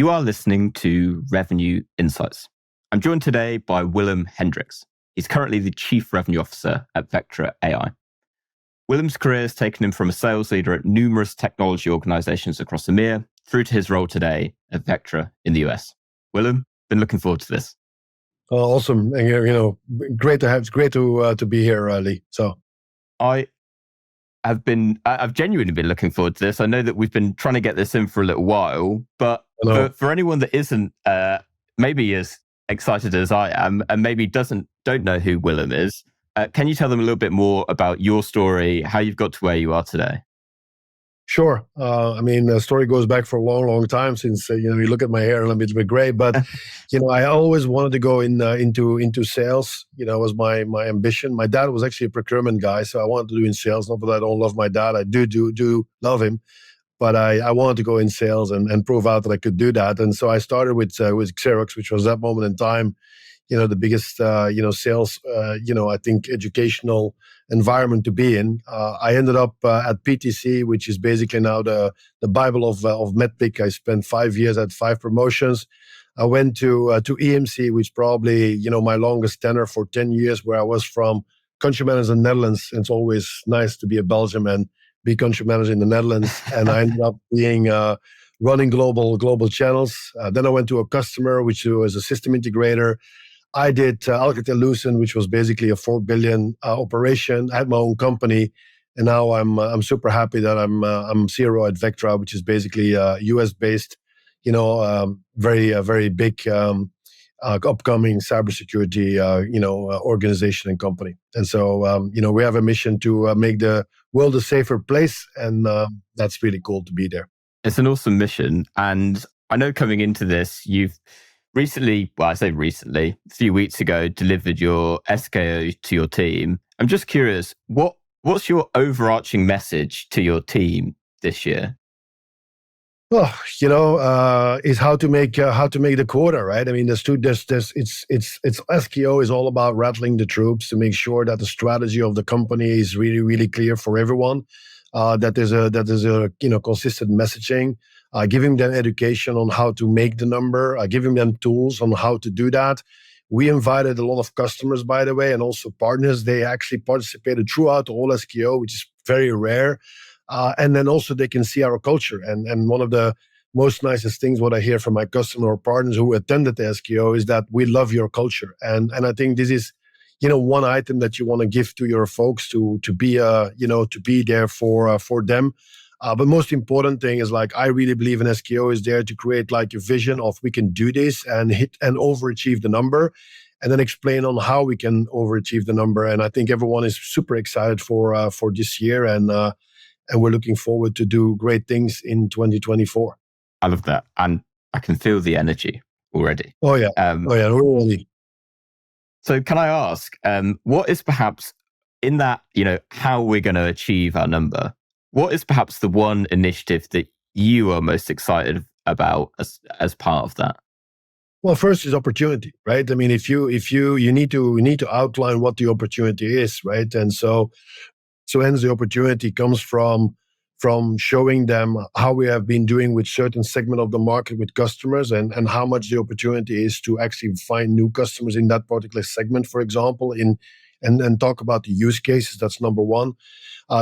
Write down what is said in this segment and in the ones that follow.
You are listening to Revenue Insights. I'm joined today by Willem Hendrickx. He's currently the Chief Revenue Officer at Vectra AI. Willem's career has taken him from a sales leader at numerous technology organizations across EMEA through to his role today at Vectra in the US. Willem, been looking forward to this. Awesome, and great to be here, Lee. So, I've genuinely been looking forward to this. I know that we've been trying to get this in for a little while, but for anyone that isn't maybe as excited as I am, and maybe don't know who Willem is, can you tell them a little bit more about your story, how you've got to where you are today? Sure. The story goes back for a long, long time since, you look at my hair and I'm a bit gray, but, I always wanted to go into sales. It was my ambition. My dad was actually a procurement guy, so I wanted to do in sales. Not that I don't love my dad. I do love him, but I wanted to go in sales and prove out that I could do that. And so I started with Xerox, which was that moment in time, the biggest, sales, I think educational environment to be in. I ended up at PTC, which is basically now the Bible of MedPick. I spent 5 years at 5 promotions. I went to EMC, which probably, my longest tenure for 10 years, where I was from country manager in the Netherlands. And it's always nice to be a Belgian and be country manager in the Netherlands. And I ended up being running global channels. Then I went to a customer, which was a system integrator. I did Alcatel-Lucent, which was basically a 4 billion operation. I had my own company, and now I'm super happy that I'm CRO at Vectra, which is basically US based, very big upcoming cybersecurity organization and company. And so we have a mission to make the world a safer place, and that's really cool to be there. It's an awesome mission, and I know coming into this, you've recently, a few weeks ago, delivered your SKO to your team. I'm just curious, what's your overarching message to your team this year? Well, is how to make the quota, right? I mean, it's SKO is all about rattling the troops to make sure that the strategy of the company is really, really clear for everyone. That there's a consistent messaging. Giving them education on how to make the number, giving them tools on how to do that. We invited a lot of customers, by the way, and also partners. They actually participated throughout the whole SKO, which is very rare. And then also they can see our culture. And one of the most nicest things what I hear from my customer or partners who attended the SKO is that we love your culture. And I think this is, one item that you want to give to your folks to be there for them. But most important thing is I really believe an SKO is there to create a vision of we can do this and hit and overachieve the number, and then explain on how we can overachieve the number. And I think everyone is super excited for this year, and we're looking forward to do great things in 2024. I love that, and I can feel the energy already. Oh yeah, really. So can I ask, what is perhaps in that how we're going to achieve our number? What is perhaps the one initiative that you are most excited about as part of that? Well, first is opportunity, right? I mean, if you need to outline what the opportunity is, right? And so hence the opportunity comes from showing them how we have been doing with certain segment of the market with customers, and how much the opportunity is to actually find new customers in that particular segment, for example, and talk about the use cases. That's number one.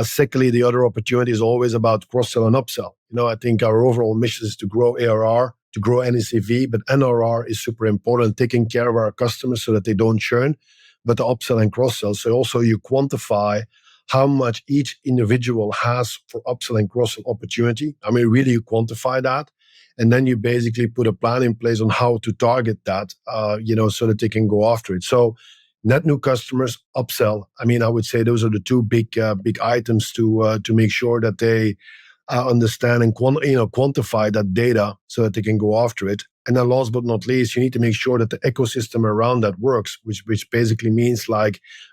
Secondly, the other opportunity is always about cross-sell and upsell. I think our overall mission is to grow ARR, to grow NACV, but NRR is super important, taking care of our customers so that they don't churn, but the upsell and cross-sell. So also you quantify how much each individual has for upsell and cross-sell opportunity. I mean, really you quantify that. And then you basically put a plan in place on how to target that, so that they can go after it. So net new customers, upsell. I mean, I would say those are the two big items to make sure that they understand and quantify that data so that they can go after it. And then last but not least, you need to make sure that the ecosystem around that works, which basically means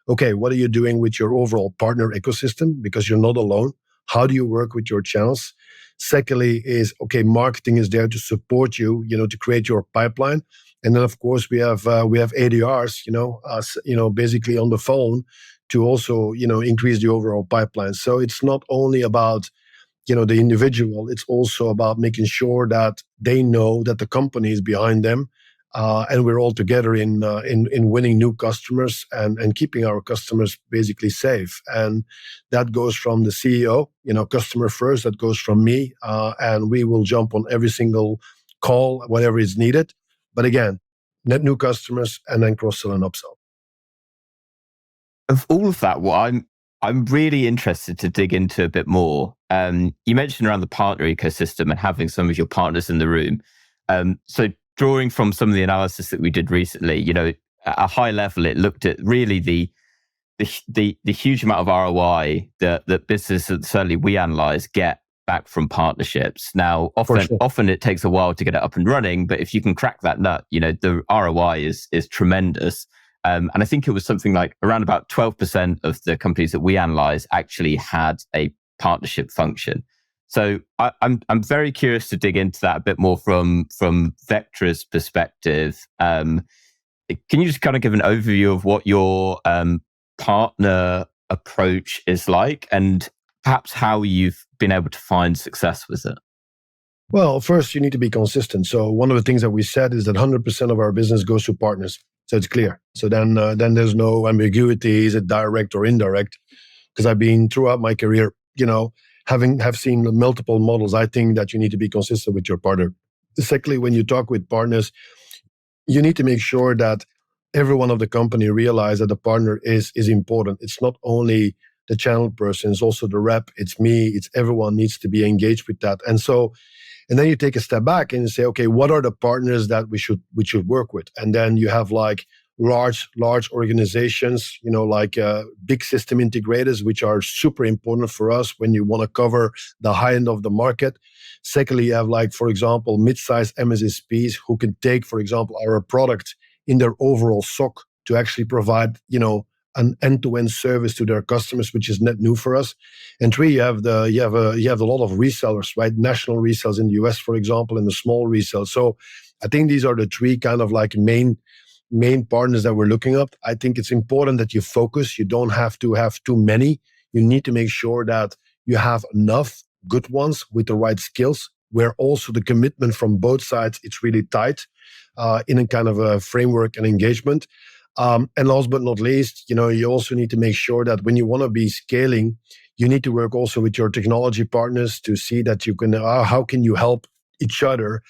okay, what are you doing with your overall partner ecosystem? Because you're not alone. How do you work with your channels? Secondly is, okay, marketing is there to support you, to create your pipeline. And then, of course, we have ADRs, basically on the phone to also, increase the overall pipeline. So it's not only about, the individual. It's also about making sure that they know that the company is behind them, and we're all together in winning new customers and keeping our customers basically safe. And that goes from the CEO, customer first. That goes from me, and we will jump on every single call, whatever is needed. But again, net new customers and then cross sell and upsell. Of all of that, what I'm really interested to dig into a bit more. You mentioned around the partner ecosystem and having some of your partners in the room. So drawing from some of the analysis that we did recently, at a high level, it looked at really the huge amount of ROI that businesses, certainly we analyze, get back from partnerships. Now, often it takes a while to get it up and running, but if you can crack that nut, the ROI is tremendous. And I think it was something like around about 12% of the companies that we analyze actually had a partnership function. So I'm very curious to dig into that a bit more from Vectra's perspective. Can you just kind of give an overview of what your partner approach is like, and perhaps how you've been able to find success with it? Well, first you need to be consistent. So one of the things that we said is that 100% of our business goes to partners. So it's clear. So then there's no ambiguity. Is it direct or indirect? Because I've been throughout my career, have seen multiple models. I think that you need to be consistent with your partner. Secondly, when you talk with partners, you need to make sure that everyone of the company realize that the partner is important. It's not only the channel person, it's also the rep, it's me, it's everyone needs to be engaged with that. And then you take a step back and you say, okay, what are the partners that we should work with? And then you have like large organizations, like big system integrators, which are super important for us when you want to cover the high end of the market. Secondly, you have like, for example, mid-sized MSSPs who can take, for example, our product in their overall SOC to actually provide, an end-to-end service to their customers, which is net new for us. And three, you have a lot of resellers, right? National resellers in the US, for example, and the small resellers. So I think these are the three kind of like main partners that we're looking at. I think it's important that you focus. You don't have to have too many. You need to make sure that you have enough good ones with the right skills, where also the commitment from both sides, it's really tight in a kind of a framework and engagement. And last but not least, you also need to make sure that when you want to be scaling, you need to work also with your technology partners to see that you can, how can you help each other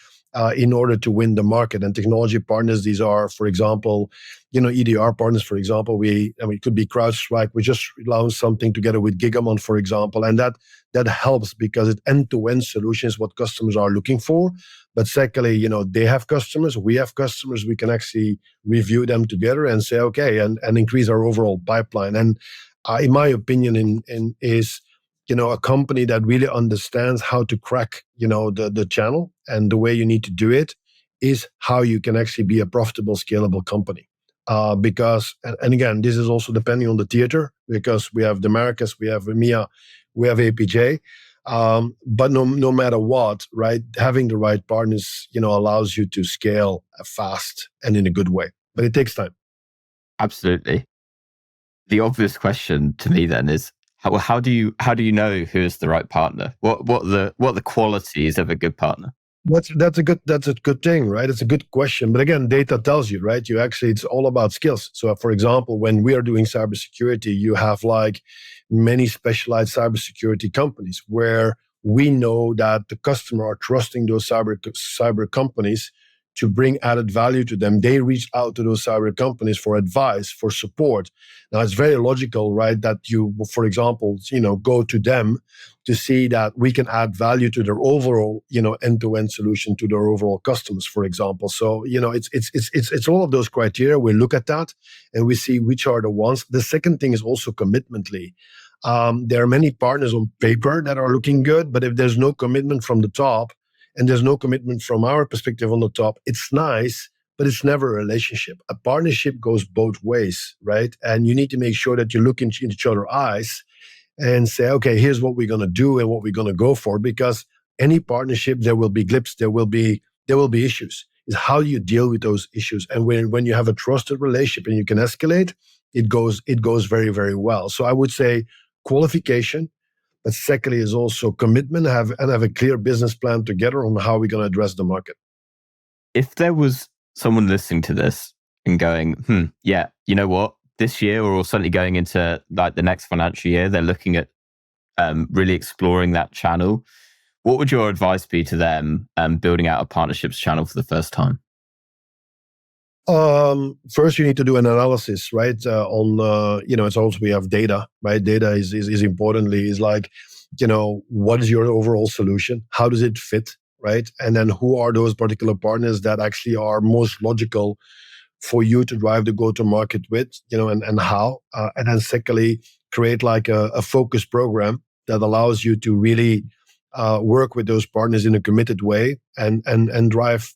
in order to win the market. And technology partners, these are, for example, EDR partners, for example, it could be CrowdStrike. We just launched something together with Gigamon, for example, and that helps because it end-to-end solution is what customers are looking for. But secondly, they have customers, we have customers, we can actually review them together and say, okay, and increase our overall pipeline. And in my opinion, is a company that really understands how to crack, the channel, and the way you need to do it is how you can actually be a profitable, scalable company. Because, and again, this is also depending on the theater, because we have the Americas, we have EMEA, we have APJ. But no matter what, right, having the right partners, allows you to scale fast and in a good way. But it takes time. Absolutely. The obvious question to me then is, how do you know who is the right partner? What the qualities of a good partner? That's a good thing, right? It's a good question. But again, data tells you, right? It's all about skills. So for example, when we are doing cybersecurity, you have like many specialized cybersecurity companies where we know that the customer are trusting those cyber companies to bring added value to them. They reach out to those cyber companies for advice, for support. Now, it's very logical, right, that you, for example, go to them to see that we can add value to their overall, end-to-end solution to their overall customers, for example. So, it's all of those criteria. We look at that and we see which are the ones. The second thing is also commitmently. There are many partners on paper that are looking good, but if there's no commitment from the top, and there's no commitment from our perspective on the top, it's nice, but it's never a relationship. A partnership goes both ways, right? And you need to make sure that you look in each other's eyes and say, okay, here's what we're going to do and what we're going to go for. Because any partnership, there will be blips, there will be issues. It's how you deal with those issues. And when you have a trusted relationship and you can escalate, it goes very, very well. So I would say qualification. but secondly is also commitment, have a clear business plan together on how we're going to address the market. If there was someone listening to this and going, yeah, you know what, this year or certainly going into like the next financial year, they're looking at really exploring that channel. What would your advice be to them building out a partnerships channel for the first time? First, you need to do an analysis, right? It's also we have data, right? Data is importantly is like, what is your overall solution? How does it fit, right? And then who are those particular partners that actually are most logical for you to drive the go-to-market with, and how. And then secondly, create like a focused program that allows you to really work with those partners in a committed way and drive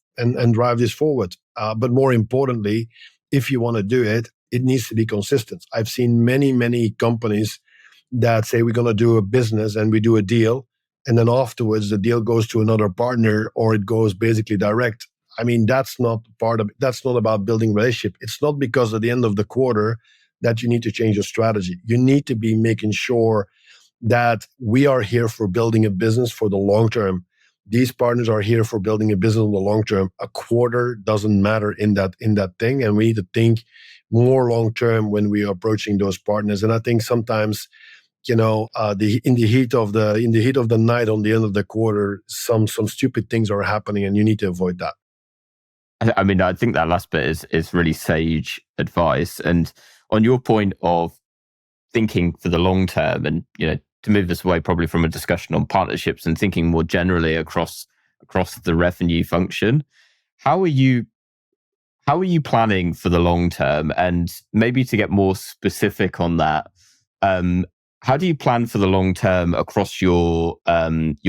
this forward. But more importantly, if you want to do it, it needs to be consistent. I've seen many companies that say we're going to do a business and we do a deal, and then afterwards the deal goes to another partner or it goes basically direct. I mean, that's not about building relationship. It's not because at the end of the quarter that you need to change your strategy. You need to be making sure that we are here for building a business for the long term. These partners are here for building a business in the long term. A quarter doesn't matter in that thing, and we need to think more long term when we are approaching those partners. And I think sometimes, in the heat of the night on the end of the quarter, some stupid things are happening, and you need to avoid that. I mean, I think that last bit is really sage advice. And on your point of thinking for the long term, and to move this away probably from a discussion on partnerships and thinking more generally across the revenue function, how are you planning for the long term? And maybe to get more specific on that, how do you plan for the long term across your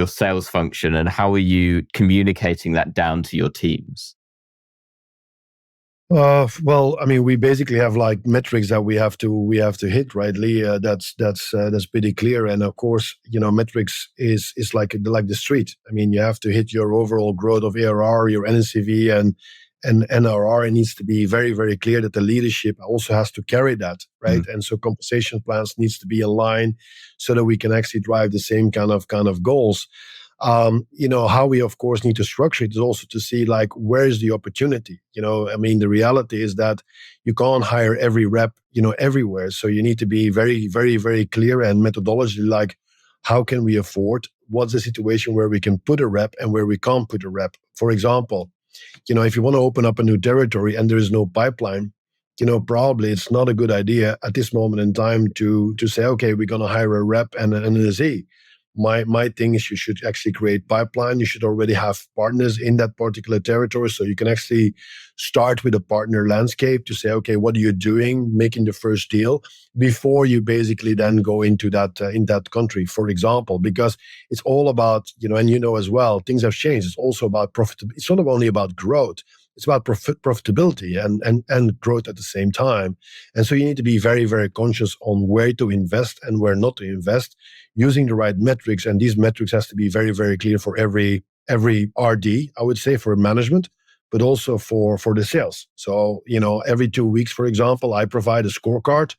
sales function, and how are you communicating that down to your teams? Well, I mean, we basically have like metrics that we have to hit, right, Lee? That's pretty clear. And of course, metrics is like the street. I mean, you have to hit your overall growth of ARR, your NCV, and NRR. It needs to be very, very clear that the leadership also has to carry that, right? And so compensation plans needs to be aligned so that we can actually drive the same kind of goals. How we of course need to structure it is also to see like where is the opportunity. I mean, the reality is that you can't hire every rep, everywhere. So you need to be very, very, very clear and methodology like how can we afford? What's the situation where we can put a rep and where we can't put a rep? For example, if you want to open up a new territory and there is no pipeline, probably it's not a good idea at this moment in time to say, okay, we're going to hire a rep and an SE. My thing is you should actually create pipeline. You should already have partners in that particular territory, so you can actually start with a partner landscape to say, okay, what are you doing, making the first deal before you basically then go into that in that country, for example, because it's all about and as well, things have changed. It's also about profitability. It's not only about growth. It's about profitability and growth at the same time. And so you need to be very, very conscious on where to invest and where not to invest, using the right metrics. And these metrics has to be very, very clear for every RD, I would say, for management, but also for the sales. So, every 2 weeks, for example, I provide a scorecard,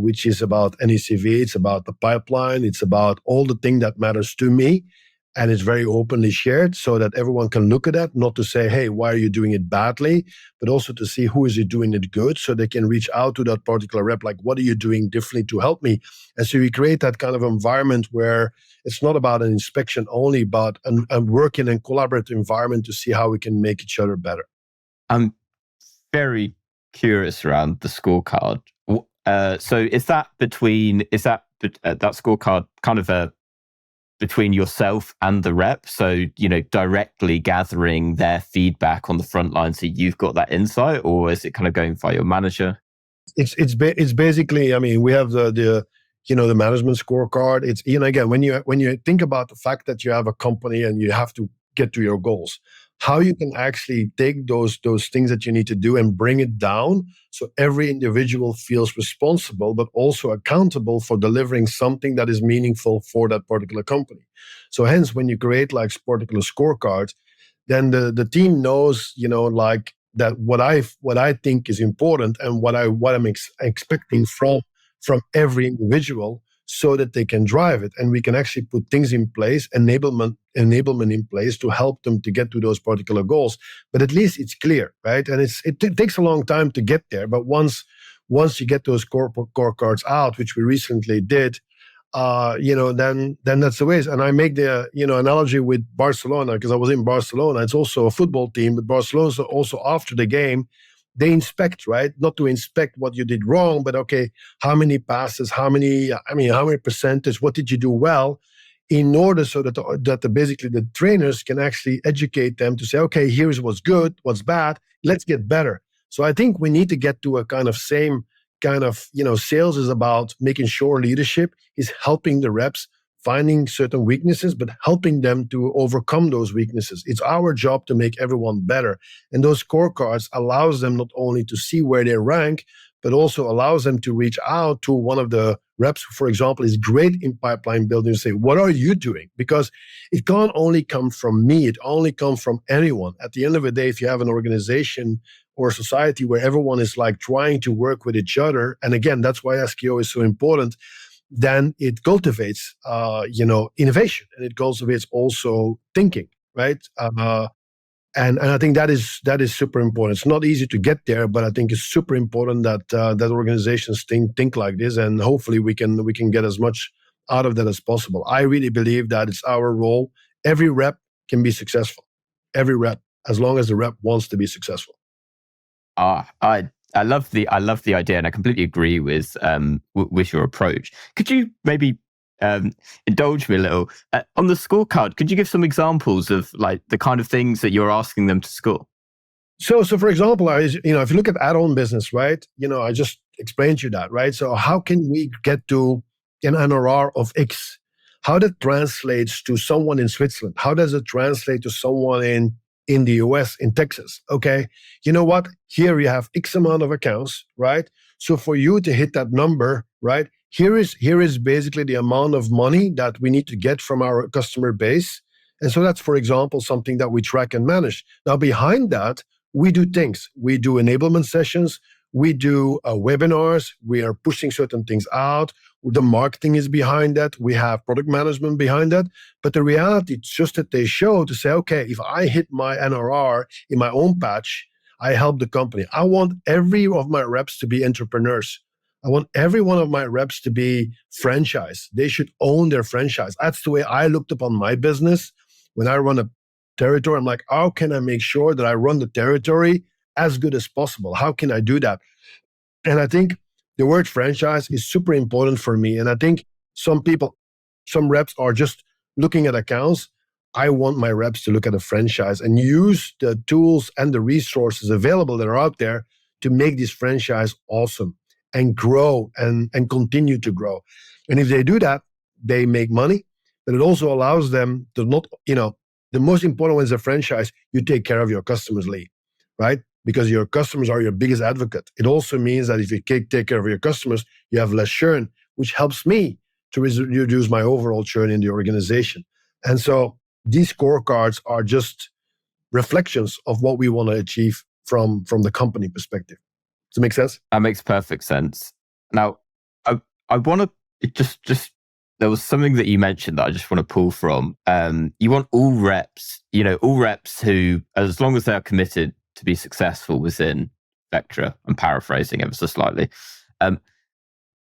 which is about NECV, it's about the pipeline, it's about all the thing that matters to me. And it's very openly shared so that everyone can look at that, not to say, hey, why are you doing it badly, but also to see who is it doing it good so they can reach out to that particular rep, like, what are you doing differently to help me? And so we create that kind of environment where it's not about an inspection only, but a working and collaborative environment to see how we can make each other better. I'm very curious around the scorecard. So is that that scorecard kind of between yourself and the rep, so directly gathering their feedback on the front line, so you've got that insight, or is it kind of going via your manager? It's basically, I mean, we have the management scorecard. It's again, when you think about the fact that you have a company and you have to get to your goals, how you can actually take those things that you need to do and bring it down so every individual feels responsible but also accountable for delivering something that is meaningful for that particular company. So hence, when you create like particular scorecards, then the team knows like that what I think is important and what I'm expecting from every individual so that they can drive it. And we can actually put things in place, enablement in place to help them to get to those particular goals. But at least it's clear, right? And it takes a long time to get there. But once you get those core cards out, which we recently did, then that's the ways. And I make the analogy with Barcelona, because I was in Barcelona. It's also a football team, but Barcelona also, after the game, they inspect, right? Not to inspect what you did wrong, but okay, how many passes, how many percentage, what did you do well, in order so that basically the trainers can actually educate them to say, okay, here's what's good, what's bad, let's get better. So I think we need to get to a kind of same kind of, sales is about making sure leadership is helping the reps finding certain weaknesses, but helping them to overcome those weaknesses. It's our job to make everyone better. And those scorecards allows them not only to see where they rank, but also allows them to reach out to one of the reps who, for example, is great in pipeline building, and say, what are you doing? Because it can't only come from me, it only comes from anyone. At the end of the day, if you have an organization or a society where everyone is like trying to work with each other, and again, that's why SKO is so important, then it cultivates, innovation, and it cultivates also thinking, right? And I think that is super important. It's not easy to get there, but I think it's super important that organizations think like this, and hopefully we can get as much out of that as possible. I really believe that it's our role. Every rep can be successful. Every rep, as long as the rep wants to be successful. I love the idea, and I completely agree with your approach. Could you maybe indulge me a little on the scorecard? Could you give some examples of like the kind of things that you're asking them to score? So for example, if you look at add-on business, right? I just explained to you that, right? So how can we get to an NRR of X? How that translates to someone in Switzerland? How does it translate to someone in the US, in Texas? Okay, you know what? Here you have X amount of accounts, right? So for you to hit that number, right? Here is basically the amount of money that we need to get from our customer base. And so that's, for example, something that we track and manage. Now, behind that, we do things. We do enablement sessions. We do webinars. We are pushing certain things out. The marketing is behind that. We have product management behind that. But the reality, it's just that they show to say, okay, if I hit my NRR in my own patch, I help the company. I want every of my reps to be entrepreneurs. I want every one of my reps to be franchise. They should own their franchise. That's the way I looked upon my business. When I run a territory, I'm like, how can I make sure that I run the territory as good as possible? How can I do that? And I think the word franchise is super important for me. And I think some reps are just looking at accounts. I want my reps to look at a franchise and use the tools and the resources available that are out there to make this franchise awesome and grow and continue to grow. And if they do that, they make money, but it also allows them to not, the most important one is a franchise. You take care of your customers, Lee, right? Because your customers are your biggest advocate. It also means that if you take care of your customers, you have less churn, which helps me to reduce my overall churn in the organization. And so these scorecards are just reflections of what we want to achieve from the company perspective. Does it make sense? That makes perfect sense. Now, I want to just there was something that you mentioned that I just want to pull from. You want all reps who, as long as they are committed to be successful within Vectra, I'm paraphrasing ever so slightly.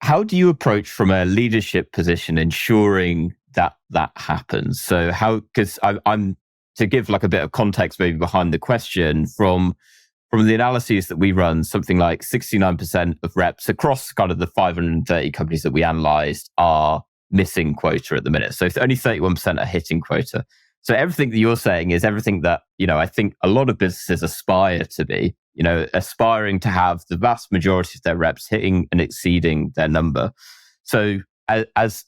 How do you approach from a leadership position ensuring that happens? So because I'm to give like a bit of context maybe behind the question, from the analyses that we run, something like 69% of reps across kind of the 530 companies that we analyzed are missing quota at the minute. So only 31% are hitting quota. So everything that you're saying is everything that, I think a lot of businesses aspire to be, aspiring to have the vast majority of their reps hitting and exceeding their number. So as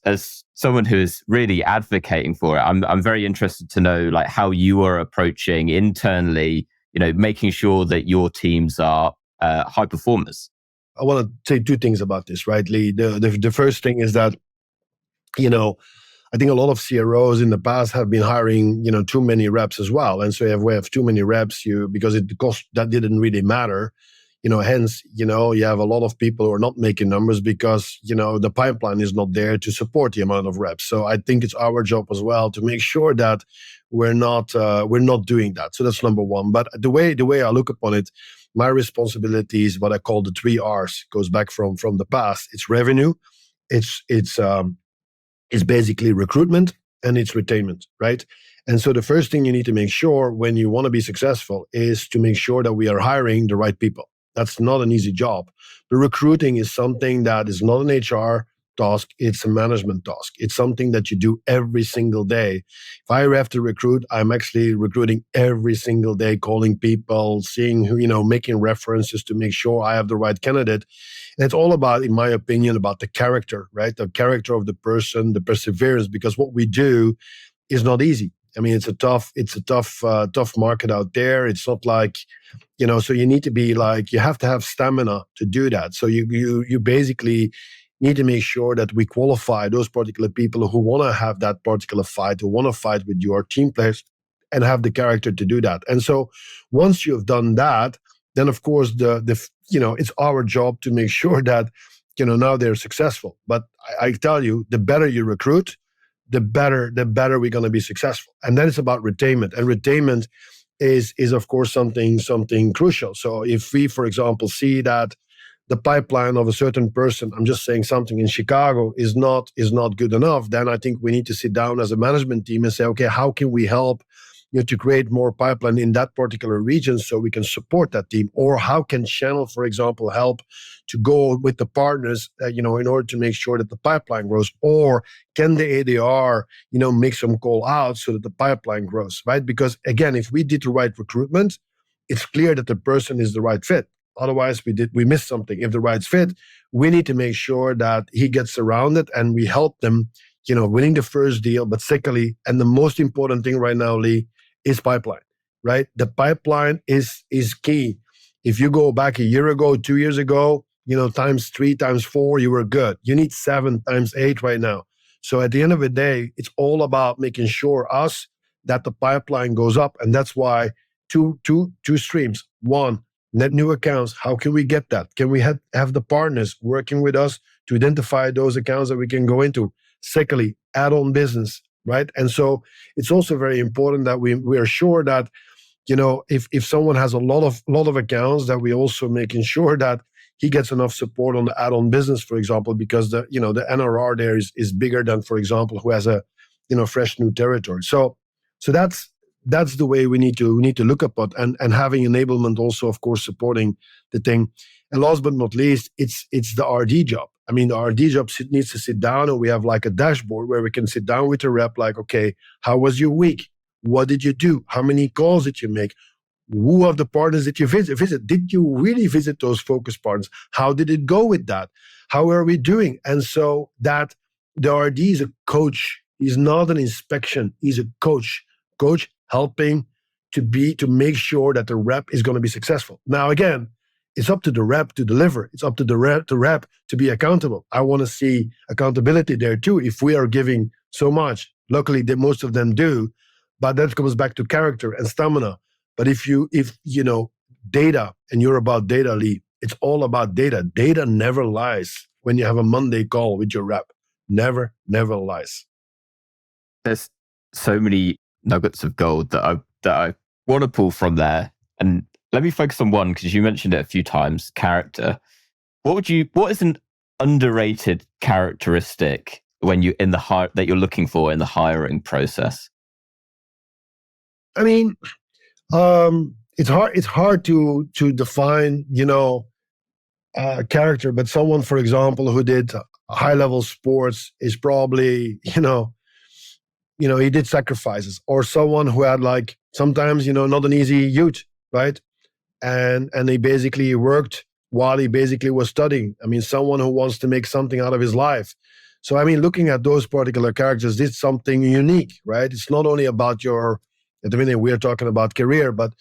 someone who is really advocating for it, I'm very interested to know like how you are approaching internally, making sure that your teams are high performers. I want to say two things about this, right, Lee? The first thing is that, I think a lot of CROs in the past have been hiring, too many reps as well. And so if we have too many reps, because the cost, that didn't really matter. hence, you have a lot of people who are not making numbers because, the pipeline is not there to support the amount of reps. So I think it's our job as well to make sure that we're not doing that. So that's number one. But the way I look upon it, my responsibility is what I call the 3 R's. Goes back from the past. It's revenue, it's basically recruitment, and it's retainment, right? And so the first thing you need to make sure when you want to be successful is to make sure that we are hiring the right people. That's not an easy job. The recruiting is something that is not an HR task, it's a management task. It's something that you do every single day. If I have to recruit, I'm actually recruiting every single day, calling people, seeing who, making references to make sure I have the right candidate. And it's all about, in my opinion, about the character, right? The character of the person, the perseverance, because what we do is not easy. I mean, it's a tough market out there. It's not like, so you need to be like, you have to have stamina to do that. So you basically need to make sure that we qualify those particular people who want to have that particular fight, who want to fight with your team players, and have the character to do that. And so once you've done that, then of course it's our job to make sure that now they're successful. But I tell you, the better you recruit, the better we're going to be successful. And then it's about retainment. And retainment is of course something crucial. So if we, for example, see that the pipeline of a certain person, I'm just saying something in Chicago, is not good enough, then I think we need to sit down as a management team and say, okay, how can we help to create more pipeline in that particular region so we can support that team? Or how can Channel, for example, help to go with the partners, in order to make sure that the pipeline grows? Or can the ADR, make some call out so that the pipeline grows, right? Because again, if we did the right recruitment, it's clear that the person is the right fit. Otherwise, we missed something. If the right fit, we need to make sure that he gets surrounded and we help them, winning the first deal. But secondly, and the most important thing right now, Lee, is pipeline, right? The pipeline is key. If you go back a year ago, 2 years ago, times 3, times 4, you were good. You need 7 times 8 right now. So at the end of the day, it's all about making sure that the pipeline goes up. And that's why two streams. One, net new accounts. How can we get that? Can we have the partners working with us to identify those accounts that we can go into? Secondly, add-on business, right? And so it's also very important that we are sure that, if someone has a lot of accounts, that we also making sure that he gets enough support on the add-on business, for example, because the NRR there is bigger than, for example, who has a fresh new territory. So that's the way we need to look at it, and having enablement also, of course, supporting the thing. And last but not least, it's the RD job. I mean, the RD job needs to sit down, and we have like a dashboard where we can sit down with the rep, like, okay, how was your week? What did you do? How many calls did you make? Who are the partners that you visit? Did you really visit those focus partners? How did it go with that? How are we doing? And so that the RD is a coach. He's not an inspection. He's a coach helping to make sure that the rep is going to be successful. Now, again, it's up to the rep to deliver. It's up to the rep to be accountable. I want to see accountability there too. If we are giving so much, luckily most of them do, but that comes back to character and stamina. But if data, and you're about data, Lee, it's all about data. Data never lies. When you have a Monday call with your rep, never lies. There's so many nuggets of gold that I want to pull from there. And let me focus on one, because you mentioned it a few times, character. What is an underrated characteristic when you that you're looking for in the hiring process? I mean, it's hard to define, character, but someone, for example, who did high level sports is probably, he did sacrifices, or someone who had like sometimes, not an easy youth, right? And he basically worked while he basically was studying. I mean, someone who wants to make something out of his life. So, I mean, looking at those particular characters, it's something unique, right? It's not only about at the minute we're talking about career, but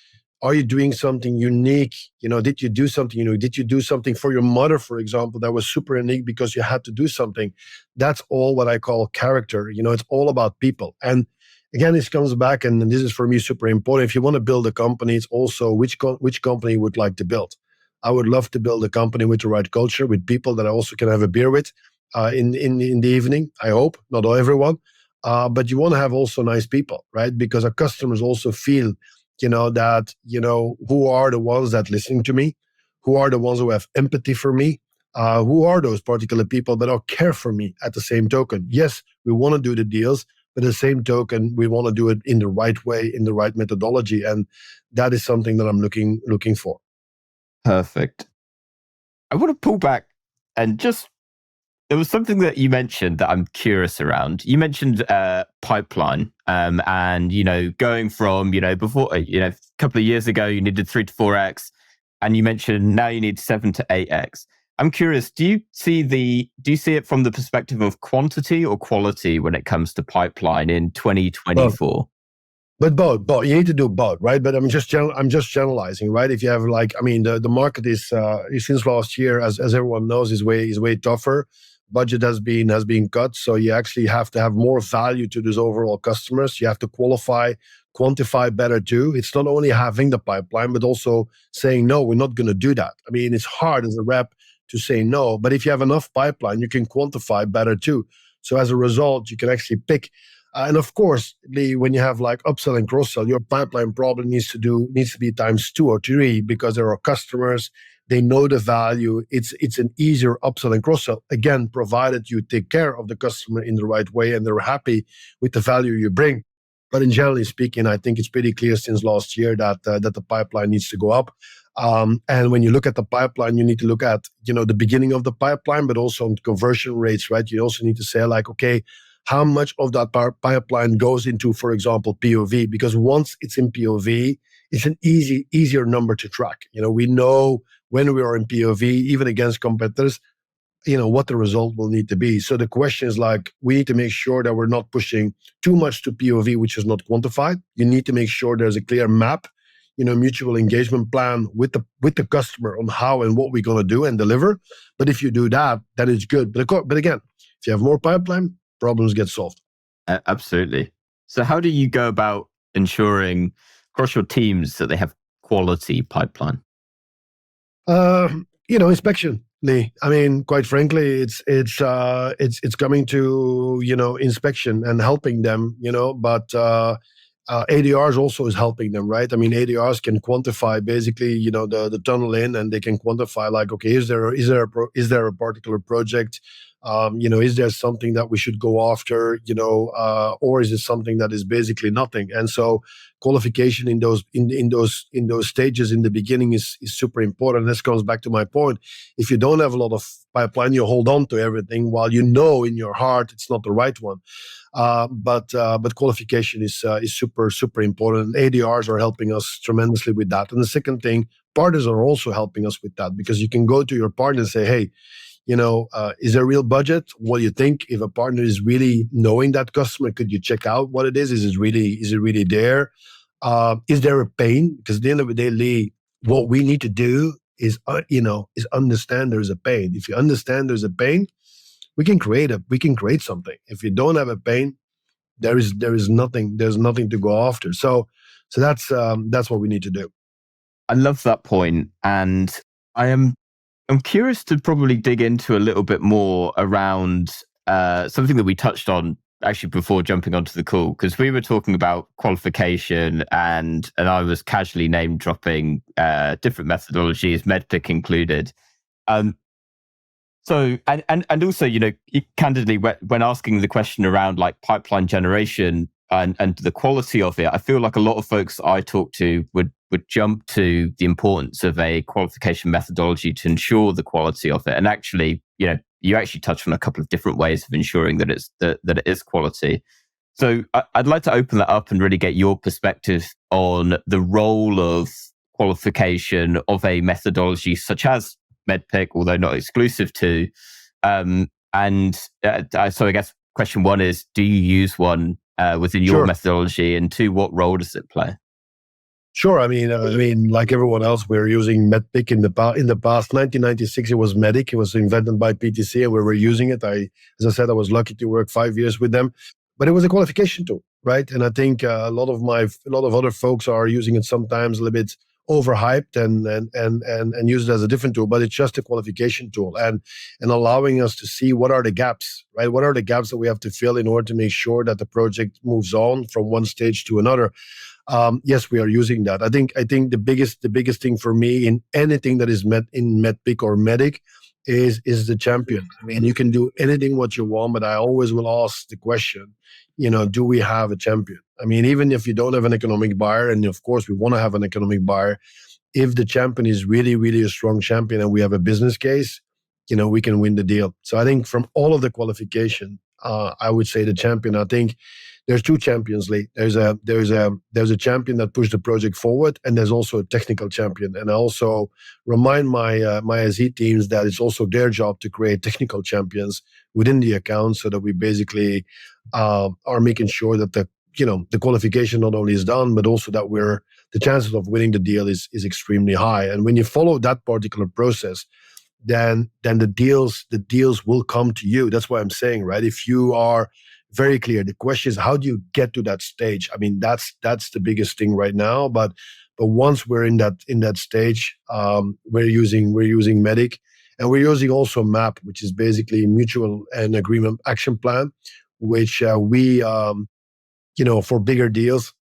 are you doing something unique? Did you do something unique? Did you do something for your mother, for example, that was super unique because you had to do something? That's all what I call character. It's all about people. And again, this comes back, and this is for me super important. If you want to build a company, it's also which company you would like to build. I would love to build a company with the right culture, with people that I also can have a beer with in the evening. I hope not everyone, but you want to have also nice people, right? Because our customers also feel, that who are the ones that listening to me, who are the ones who have empathy for me, who are those particular people that are care for me at the same token. Yes, we want to do the deals, but at the same token, we want to do it in the right way, in the right methodology, and that is something that I'm looking for. Perfect. I want to pull back and just, there was something that you mentioned that I'm curious around. You mentioned pipeline, and going from before a couple of years ago you needed 3 to 4x, and you mentioned now you need 7 to 8x. I'm curious. Do you see it from the perspective of quantity or quality when it comes to pipeline in 2024? But both. You need to do both, right? But I'm just generalizing, right? If you have the market is since last year, as everyone knows, is way tougher. Budget has been cut, so you actually have to have more value to those overall customers. You have to quantify better too. It's not only having the pipeline, but also saying no, we're not going to do that. I mean, it's hard as a rep to say no, but if you have enough pipeline, you can quantify better too. So as a result, you can actually pick. And of course, when you have like upsell and cross sell, your pipeline probably needs to be times 2 or 3 because there are customers, they know the value. It's an easier upsell and cross sell. Again, provided you take care of the customer in the right way and they're happy with the value you bring. But in generally speaking, I think it's pretty clear since last year that the pipeline needs to go up. And when you look at the pipeline, you need to look at the beginning of the pipeline, but also on conversion rates, right? You also need to say like, okay, how much of that pipeline goes into, for example, POV? Because once it's in POV, it's an easier number to track. We know when we are in POV, even against competitors, what the result will need to be. So the question is like, we need to make sure that we're not pushing too much to POV, which is not quantified. You need to make sure there's a clear map, mutual engagement plan with the customer on how and what we're going to do and deliver. But if you do that, then it's good. But again, if you have more pipeline, problems get solved. Absolutely. So how do you go about ensuring across your teams that they have quality pipeline? Inspection, Lee. I mean, quite frankly, it's coming to inspection and helping them. But ADRs also is helping them, right? I mean, ADRs can quantify basically, the tunnel in, and they can quantify like, okay, is there a particular project? Is there something that we should go after? Or is it something that is basically nothing? And so, qualification in those stages in the beginning is super important. This comes back to my point. If you don't have a lot of pipeline, you hold on to everything while you know in your heart it's not the right one. But qualification is super important. ADRs are helping us tremendously with that. And the second thing, partners are also helping us with that, because you can go to your partner and say, hey, is there a real budget? What do you think? If a partner is really knowing that customer, could you check out what it is? Is it really there? Is there a pain? Because at the end of the day, Lee, what we need to do is understand there's a pain. If you understand there's a pain, we can create something. If you don't have a pain, there's nothing to go after. So that's what we need to do. I love that point, and I'm curious to probably dig into a little bit more around something that we touched on actually before jumping onto the call, because we were talking about qualification, and I was casually name dropping different methodologies, MedPick included. So, and also, candidly, when asking the question around like pipeline generation and the quality of it, I feel like a lot of folks I talk to would jump to the importance of a qualification methodology to ensure the quality of it. And actually, you actually touched on a couple of different ways of ensuring that it is quality. So I'd like to open that up and really get your perspective on the role of qualification of a methodology such as MedPick, although not exclusive to. So I guess question one is, do you use one within your Sure. methodology? And two, what role does it play? Sure. I mean, like everyone else, we're using MedPick in the past. 1996, it was Medic. It was invented by PTC, and we were using it. As I said, I was lucky to work 5 years with them, but it was a qualification tool, right? And I think a lot of other folks are using it sometimes a little bit overhyped and use it as a different tool, but it's just a qualification tool and allowing us to see what are the gaps, right? What are the gaps that we have to fill in order to make sure that the project moves on from one stage to another. Yes, we are using that. I think the biggest thing for me in anything that is in medpic or medic is the champion. I mean, you can do anything what you want, but I always will ask the question, do we have a champion? I mean, even if you don't have an economic buyer, and of course we want to have an economic buyer, if the champion is really, really a strong champion and we have a business case, we can win the deal. So I think from all of the qualification, I would say the champion. I think there's two champions, Lee. There's a champion that pushed the project forward, and there's also a technical champion. And I also remind my my SE teams that it's also their job to create technical champions within the account, so that we basically are making sure that the qualification not only is done, but also that the chances of winning the deal is extremely high. And when you follow that particular process, then the deals will come to you. That's why I'm saying, right? If you are very clear, the question is, how do you get to that stage? I mean, that's the biggest thing right now. But once we're in that stage, we're using Medic, and we're using also MAP, which is basically mutual and agreement action plan, which we for bigger deals,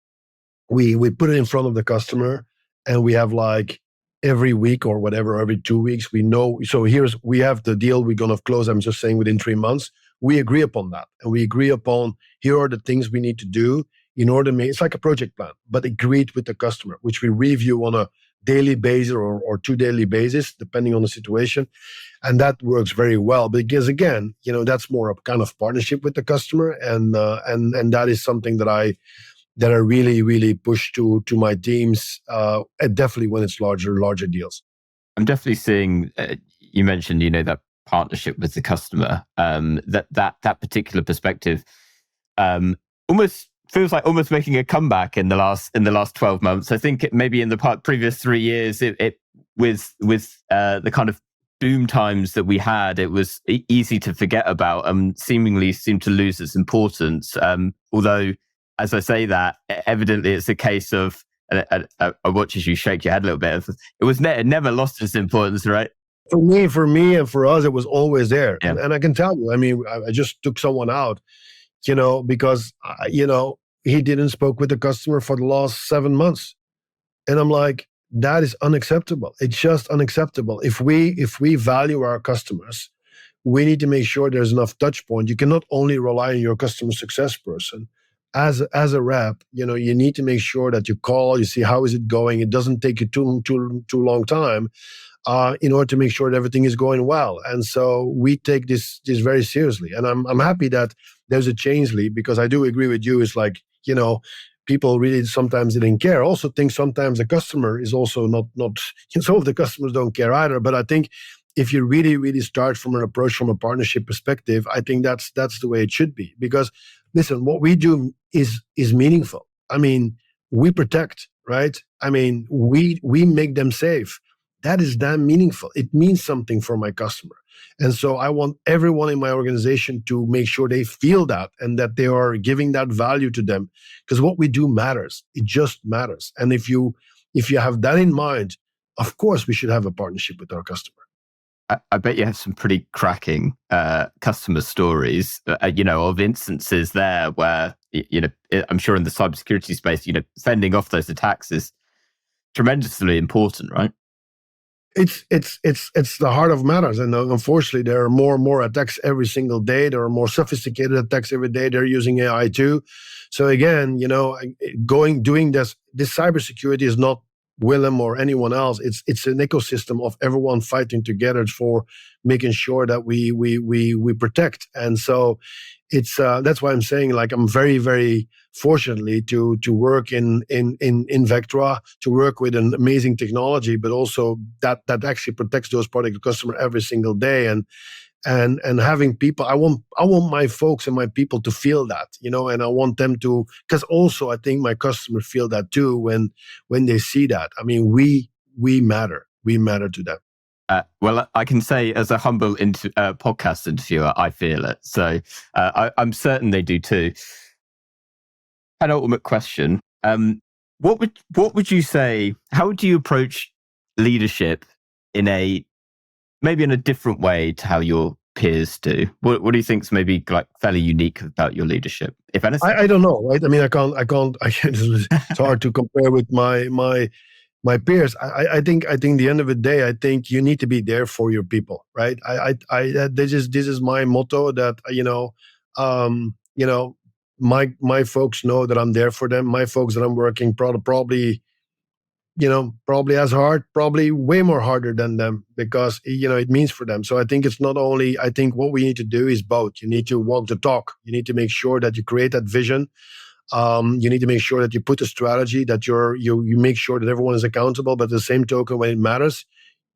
we put it in front of the customer, and we have like every week or whatever, every 2 weeks, we know. So we have the deal we're going to close, I'm just saying, within 3 months. We agree upon that. And we agree upon, here are the things we need to do in order to make, it's like a project plan, but agreed with the customer, which we review on a daily basis or 2 daily basis, depending on the situation. And that works very well, because again, that's more a kind of partnership with the customer. And that is something that I really, really push to my teams, and definitely when it's larger deals. I'm definitely seeing, you mentioned, that partnership with the customer, that particular perspective almost feels like almost making a comeback in the last 12 months. I think maybe in the previous 3 years, it with the kind of boom times that we had, it was easy to forget about and seemingly seemed to lose its importance. Although, as I say that, evidently it's a case of, I watch as you shake your head a little bit. It never lost its importance, right? For me, and for us, it was always there. Yeah. And I can tell you, I mean, I just took someone out, because, he didn't spoke with the customer for the last 7 months. And I'm like, that is unacceptable. It's just unacceptable. If we value our customers, we need to make sure there's enough touch point. You cannot only rely on your customer success person. As a rep, you need to make sure that you call, you see how is it going. It doesn't take you too long time, in order to make sure that everything is going well. And so we take this very seriously. And I'm happy that there's a change, Lee, because I do agree with you. It's like, people really sometimes didn't care. I also think sometimes the customer is also not some of the customers don't care either. But I think if you really, really start from an approach from a partnership perspective, I think that's the way it should be. Because listen, what we do is meaningful. I mean, we protect, right? I mean, we make them safe. That is damn meaningful. It means something for my customer. And so I want everyone in my organization to make sure they feel that, and that they are giving that value to them, because what we do matters. It just matters. And if you have that in mind, of course we should have a partnership with our customer. I bet you have some pretty cracking customer stories, of instances there where, I'm sure in the cybersecurity space, fending off those attacks is tremendously important, right? It's the heart of matters. And unfortunately, there are more and more attacks every single day. There are more sophisticated attacks every day. They're using AI too. So again, doing this cybersecurity is not Willem or anyone else. It's an ecosystem of everyone fighting together for making sure that we protect. And so it's that's why I'm saying, like, I'm very, very fortunately to work in Vectra, to work with an amazing technology, but also that actually protects those product customer every single day. And having people, I want my folks and my people to feel that, and I want them to, because also I think my customers feel that too when they see that. I mean, we matter to them. Well, I can say as a humble podcast interviewer, I feel it. So I'm certain they do too. Penultimate question. What would you say? How would you approach leadership in maybe in a different way to how your peers do? What do you think is maybe like fairly unique about your leadership, if anything? I don't know, right? I mean, I can't. It's hard to compare with my peers. I think the end of the day, I think you need to be there for your people, right? This is my motto that my folks know that I'm there for them. My folks that I'm working probably probably as hard, probably way more harder than them, because it means for them. So I think it's not only, I think what we need to do is both. You need to walk the talk. You need to make sure that you create that vision. You need to make sure that you put a strategy, that you make sure that everyone is accountable. But at the same token, when it matters,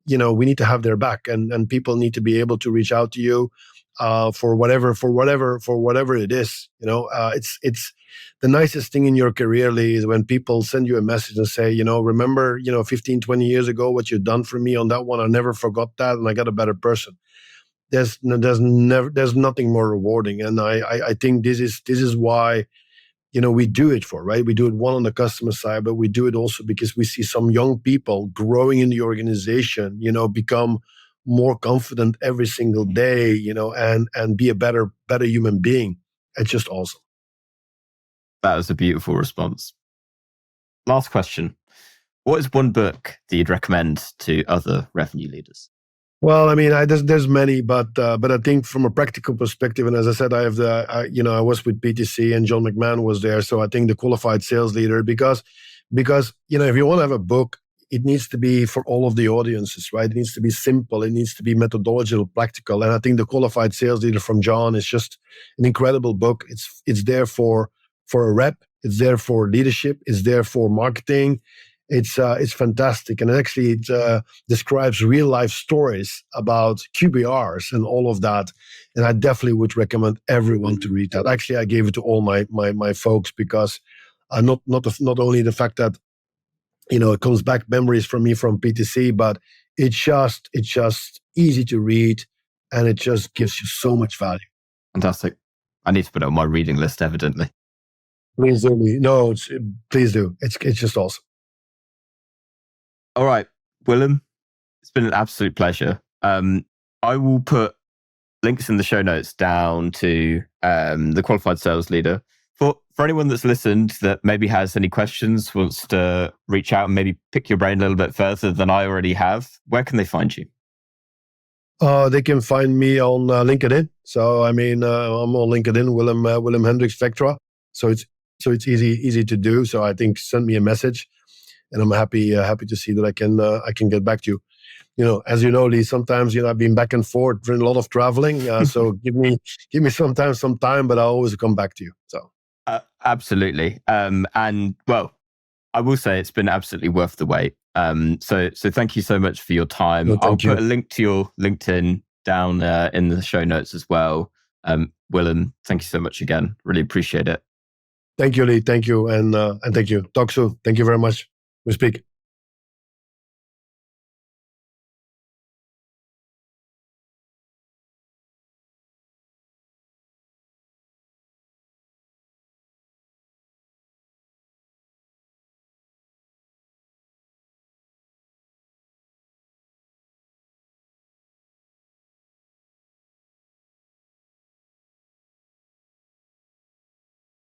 we need to have their back, and people need to be able to reach out to you for whatever it is. It's the nicest thing in your career, Lee, is when people send you a message and say, remember, 15, 20 years ago, what you've done for me on that one. I never forgot that, and I got a better person. There's nothing more rewarding, and I think this is why we do it for, right? We do it one on the customer side, but we do it also because we see some young people growing in the organization, become more confident every single day, and be a better human being. It's just awesome. That was a beautiful response. Last question. What is one book that you'd recommend to other revenue leaders? Well, I mean, there's many, but I think from a practical perspective, and as I said, I was with PTC and John McMahon was there, so I think the Qualified Sales Leader, because if you want to have a book, it needs to be for all of the audiences, right? It needs to be simple, it needs to be methodological, practical, and I think the Qualified Sales Leader from John is just an incredible book. It's there for a rep, it's there for leadership, it's there for marketing. It's fantastic, and it describes real life stories about QBRs and all of that. And I definitely would recommend everyone to read that. Actually, I gave it to all my folks, because not only the fact that it comes back memories from me from PTC, but it's just easy to read, and it just gives you so much value. Fantastic. I need to put it on my reading list, evidently. Please do. No, please do. It's just awesome. All right, Willem, it's been an absolute pleasure. I will put links in the show notes down to the Qualified Sales Leader. For anyone that's listened that maybe has any questions, wants to reach out and maybe pick your brain a little bit further than I already have, where can they find you? They can find me on LinkedIn. So I mean, I'm on LinkedIn, Willem Hendrickx Vectra. So it's easy to do. So I think send me a message, and I'm happy to see that I can get back to you. As you know, Lee, sometimes I've been back and forth, doing a lot of traveling. So give me some time, but I'll always come back to you. So absolutely. And well, I will say it's been absolutely worth the wait. So thank you so much for your time. No, I'll put a link to your LinkedIn down in the show notes as well. Willem, thank you so much again. Really appreciate it. Thank you, Lee. Thank you, and thank you. Talk soon. Thank you very much. We speak.